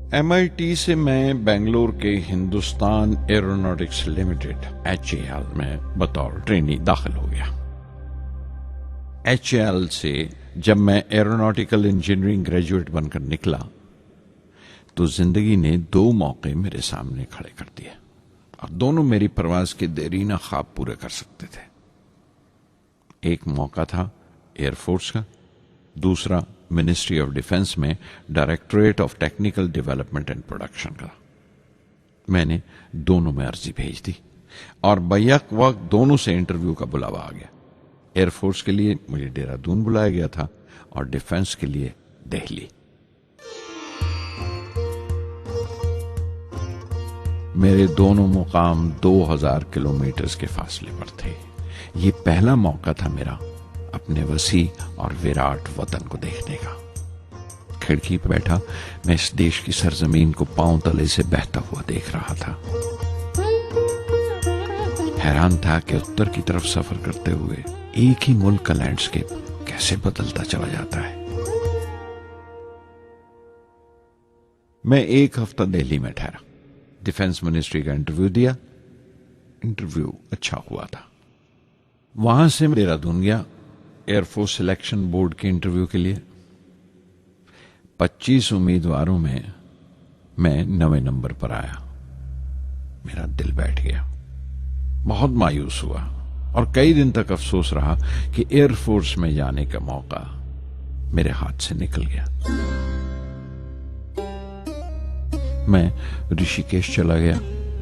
MIT से मैं बेंगलोर के हिंदुस्तान एरोनॉटिक्स लिमिटेड HAL में बतौर ट्रेनी दाखिल हो गया। HAL से जब मैं एरोनॉटिकल इंजीनियरिंग ग्रेजुएट बनकर निकला तो जिंदगी ने दो मौके मेरे सामने खड़े कर दिए और दोनों मेरी परवाज के देरीना ख्वाब पूरे कर सकते थे। एक मौका था एयरफोर्स का, दूसरा मिनिस्ट्री ऑफ डिफेंस में directorate of technical development and production का। मैंने दोनों में अर्जी भेज दी और बैक वक्त दोनों से इंटरव्यू का बुलावा आ गया। एयरफोर्स के लिए मुझे देहरादून बुलाया गया था और डिफेंस के लिए दिल्ली। मेरे दोनों मुकाम 2000 किलोमीटर के फासले पर थे। ये पहला मौका था मेरा अपने वसी और विराट वतन को देखने का। खिड़की पर बैठा मैं इस देश की सरजमीन को पांव तले से बहता हुआ देख रहा था। हैरान था कि उत्तर की तरफ सफर करते हुए एक ही मुल्क का लैंडस्केप कैसे बदलता चला जाता है। मैं एक हफ्ता दिल्ली में ठहरा, डिफेंस मिनिस्ट्री का इंटरव्यू दिया। इंटरव्यू अच्छा हुआ था। वहां से देहरादून गया एयरफोर्स सिलेक्शन बोर्ड के इंटरव्यू के लिए। 25 उम्मीदवारों में मैं 9वें नंबर पर आया। मेरा दिल बैठ गया, बहुत मायूस हुआ और कई दिन तक अफसोस रहा कि एयरफोर्स में जाने का मौका मेरे हाथ से निकल गया। मैं ऋषिकेश चला गया,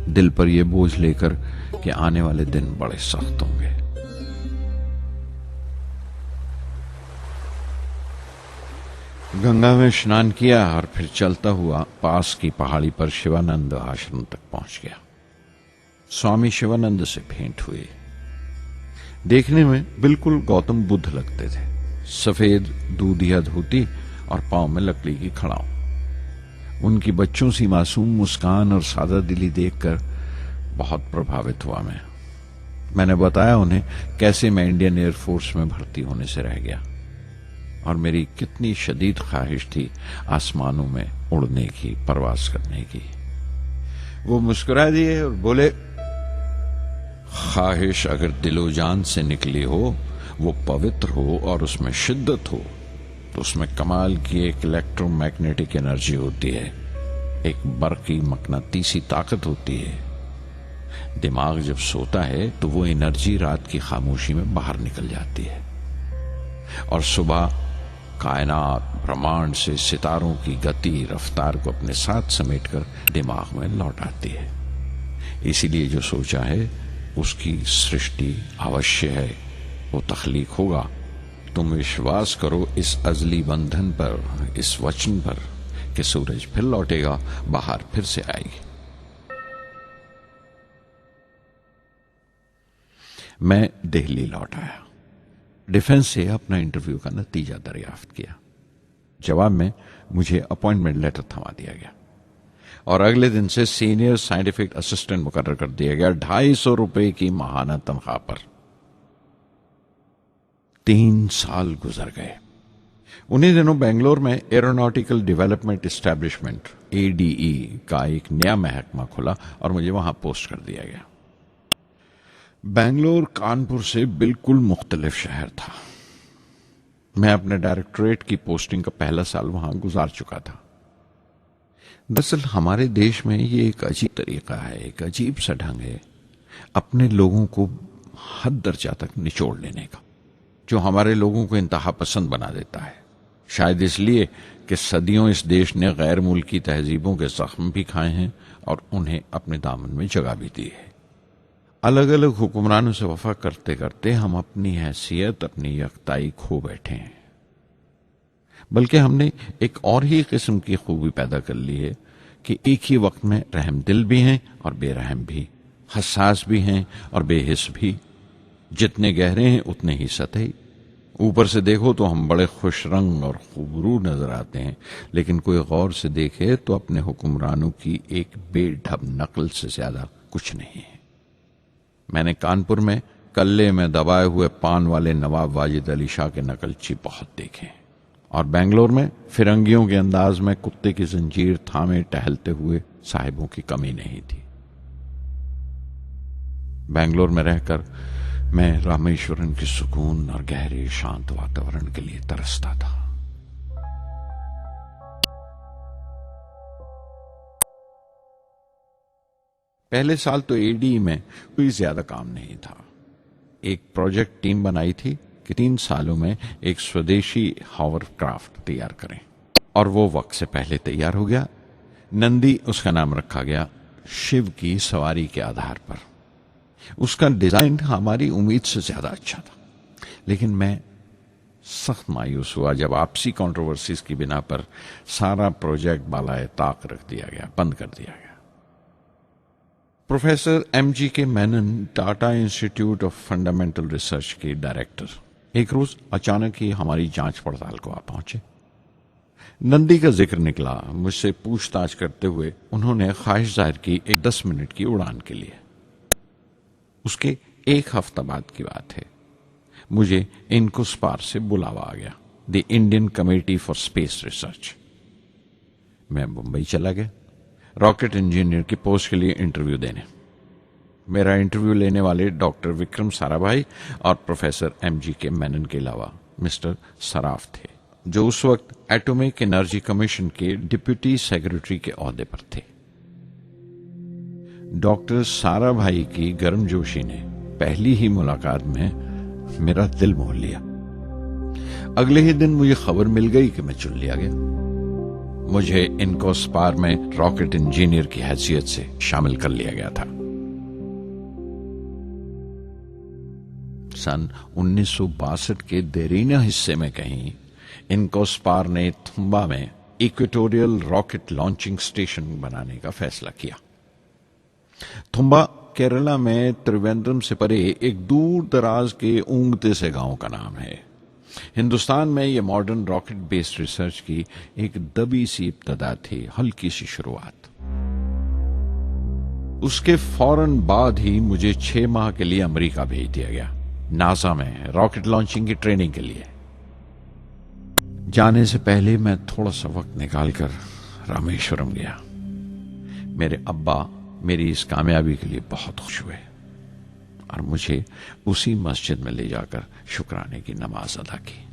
दिल पर यह बोझ लेकर कि आने वाले दिन बड़े सख्त होंगे। गंगा में स्नान किया और फिर चलता हुआ पास की पहाड़ी पर शिवानंद आश्रम तक पहुंच गया। स्वामी शिवानंद से भेंट हुई। देखने में बिल्कुल गौतम बुद्ध लगते थे। सफेद दूधिया धोती और पांव में लकड़ी की खड़ाऊ। उनकी बच्चों सी मासूम मुस्कान और सादा दिली देखकर बहुत प्रभावित हुआ मैंने बताया उन्हें कैसे मैं इंडियन एयरफोर्स में भर्ती होने से रह गया और मेरी कितनी शदीद ख्वाहिश थी आसमानों में उड़ने की, परवास करने की। वो मुस्कुरा दिए और बोले, ख्वाहिश अगर दिलो जान से निकली हो, वो पवित्र हो और उसमें शिद्दत हो, तो उसमें कमाल की एक इलेक्ट्रोमैग्नेटिक एनर्जी होती है, एक बरकी मकनातीसी ताकत होती है। दिमाग जब सोता है तो वो एनर्जी रात की खामोशी में बाहर निकल जाती है और सुबह कायनात ब्रह्मांड से सितारों की गति रफ्तार को अपने साथ समेटकर दिमाग में लौट आती है। इसीलिए जो सोचा है उसकी सृष्टि अवश्य है, वो तख्लीक होगा। तुम विश्वास करो इस अजली बंधन पर, इस वचन पर कि सूरज फिर लौटेगा, बाहर फिर से आएगी। मैं दिल्ली लौट आया। डिफेंस से अपना इंटरव्यू का नतीजा दरियाफ्त किया। जवाब में मुझे अपॉइंटमेंट लेटर थमा दिया गया और अगले दिन से सीनियर साइंटिफिक असिस्टेंट मुकर्रर कर दिया गया 250 रुपए की माहाना तनख्वाह पर। 3 साल गुजर गए। उन्हीं दिनों बेंगलोर में एरोनॉटिकल डेवलपमेंट एस्टेब्लिशमेंट ADE का एक नया महकमा खुला और मुझे वहां पोस्ट कर दिया गया। बेंगलोर कानपुर से बिल्कुल मुख्तलिफ शहर था। मैं अपने डायरेक्टोरेट की पोस्टिंग का पहला साल वहां गुजार चुका था। दरअसल हमारे देश में ये एक अजीब तरीका है, एक अजीब सा ढंग है अपने लोगों को हद दर्जा तक निचोड़ लेने का, जो हमारे लोगों को इंतहा पसंद बना देता है। शायद इसलिए कि सदियों इस देश ने गैर मुल्की तहजीबों के जख्म भी खाए हैं और उन्हें अपने दामन में जगह भी दी है। अलग अलग हुक्मरानों से वफा करते करते हम अपनी हैसियत, अपनी यकताई खो बैठे हैं। बल्कि हमने एक और ही किस्म की खूबी पैदा कर ली है कि एक ही वक्त में रहम दिल भी हैं और बेरहम भी, हसास भी हैं और बेहिस भी। जितने गहरे हैं उतने ही सतही। ऊपर से देखो तो हम बड़े खुश रंग और खूबरू नजर आते हैं, लेकिन कोई गौर से देखे तो अपने हुक्मरानों की एक बेढब नकल से ज्यादा कुछ नहीं है। मैंने कानपुर में कल्ले में दबाए हुए पान वाले नवाब वाजिद अली शाह के नकलची बहुत देखे। और बेंगलोर में फिरंगियों के अंदाज में कुत्ते की जंजीर थामे टहलते हुए साहिबों की कमी नहीं थी। बेंगलोर में रहकर मैं रामेश्वरम के सुकून और गहरे शांत वातावरण के लिए तरसता था। पहले साल तो एडी में कोई ज्यादा काम नहीं था। एक प्रोजेक्ट टीम बनाई थी कि 3 सालों में एक स्वदेशी हॉवरक्राफ्ट तैयार करें, और वो वक्त से पहले तैयार हो गया। नंदी उसका नाम रखा गया, शिव की सवारी के आधार पर। उसका डिजाइन हमारी उम्मीद से ज्यादा अच्छा था, लेकिन मैं सख्त मायूस हुआ जब आपसी कंट्रोवर्सीज की बिना पर सारा प्रोजेक्ट बालाए ताक रख दिया गया, बंद कर दिया गया। Professor MG Menon, Tata institute of fundamental research के डायरेक्टर, एक रोज अचानक ही हमारी जांच पड़ताल को आ पहुंचे। नंदी का जिक्र निकला। मुझसे पूछताछ करते हुए उन्होंने ख्वाहिश जाहिर की एक 10 मिनट की उड़ान के लिए। उसके 1 हफ्ता बाद की बात है। मुझे इनकोस्पार से बुलावा आ गया, the Indian committee for space research. मैं मुंबई चला गया रॉकेट इंजीनियर की पोस्ट के लिए इंटरव्यू देने। मेरा इंटरव्यू लेने वाले डॉक्टर विक्रम साराभाई और प्रोफेसर MG मेनन के अलावा मिस्टर सराफ थे, जो उस वक्त एटॉमिक एनर्जी कमीशन के डिप्यूटी सेक्रेटरी के ओहदे पर थे। डॉक्टर साराभाई की गर्मजोशी ने पहली ही मुलाकात में मेरा दिल मोह लिया। अगले ही दिन मुझे खबर मिल गई कि मैं चुन लिया गया। मुझे इनकोस्पार में रॉकेट इंजीनियर की हैसियत से शामिल कर लिया गया था। सन 1962 के देरीना हिस्से में कहीं इनकोस्पार ने थुम्बा में इक्वेटोरियल रॉकेट लॉन्चिंग स्टेशन बनाने का फैसला किया। थुम्बा केरला में त्रिवेंद्रम से परे एक दूर दराज के ऊंगते से गांव का नाम है। हिंदुस्तान में यह मॉडर्न रॉकेट बेस्ड रिसर्च की एक दबी सी इब्तदा थी, हल्की सी शुरुआत। उसके फौरन बाद ही मुझे 6 माह के लिए अमेरिका भेज दिया गया, नासा में रॉकेट लॉन्चिंग की ट्रेनिंग के लिए। जाने से पहले मैं थोड़ा सा वक्त निकालकर रामेश्वरम गया। मेरे अब्बा मेरी इस कामयाबी के लिए बहुत खुश हुए और मुझे उसी मस्जिद में ले जाकर शुक्राने की नमाज अदा की।